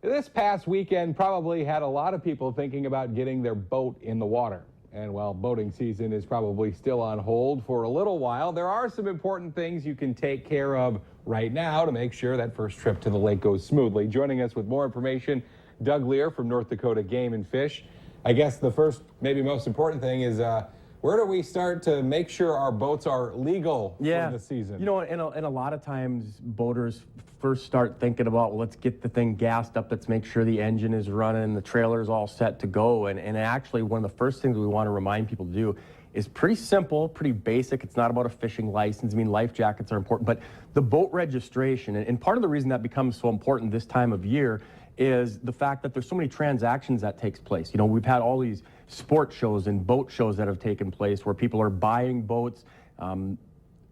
This past weekend probably had a lot of people thinking about getting their boat in the water. And while boating season is probably still on hold for a little while, there are some important things you can take care of right now to make sure that first trip to the lake goes smoothly. Joining us with more information, Doug Lear from North Dakota Game and Fish. I guess the first, maybe most important thing is where do we start to make sure our boats are legal for the season? You know, and a lot of times boaters first start thinking about, well, let's get the thing gassed up, let's make sure the engine is running, the trailer is all set to go. And actually, one of the first things we want to remind people to do is pretty simple, pretty basic. It's not about a fishing license. I mean, life jackets are important, but the boat registration, and part of the reason that becomes so important this time of year is the fact that there's so many transactions that takes place. You know, we've had all these sport shows and boat shows that have taken place where people are buying boats.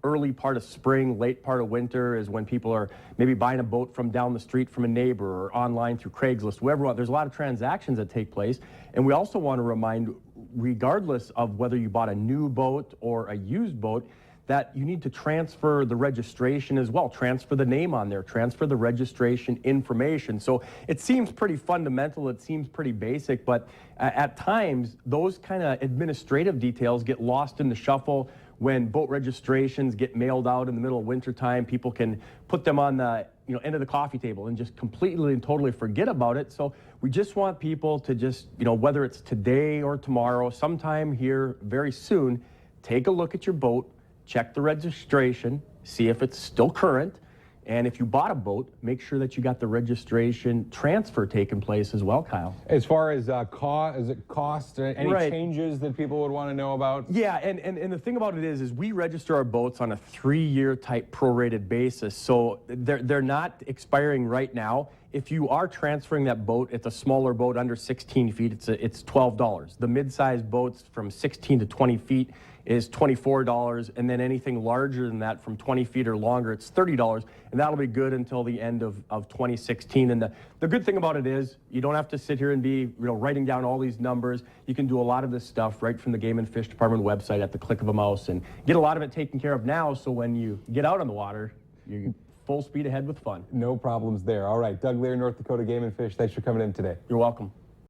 Early part of spring, late part of winter is when people are maybe buying a boat from down the street from a neighbor or online through Craigslist, whoever. There's a lot of transactions that take place. And we also want to remind, regardless of whether you bought a new boat or a used boat, that you need to transfer the registration as well, transfer the name on there, transfer the registration information. So it seems pretty fundamental, it seems pretty basic, but at times those kind of administrative details get lost in the shuffle. When boat registrations get mailed out in the middle of wintertime, people can put them on the end of the coffee table and just completely and totally forget about it. So we just want people to just, whether it's today or tomorrow, sometime here very soon, take a look at your boat, check the registration, see if it's still current, and if you bought a boat, make sure that you got the registration transfer taking place as well, Kyle. As far as cost, any changes that people would want to know about? Yeah, and the thing about it is we register our boats on a 3-year type prorated basis, so they're not expiring right now. If you are transferring that boat, it's a smaller boat under 16 feet, it's $12. The mid-sized boats from 16 to 20 feet is $24, and then anything larger than that from 20 feet or longer, it's $30, and that'll be good until the end of 2016. And the good thing about it is you don't have to sit here and be writing down all these numbers. You can do a lot of this stuff right from the Game and Fish Department website at the click of a mouse and get a lot of it taken care of now, so when you get out on the water, you're full speed ahead with fun. No problems there. All right, Doug Lear, North Dakota Game and Fish, thanks for coming in today. You're welcome.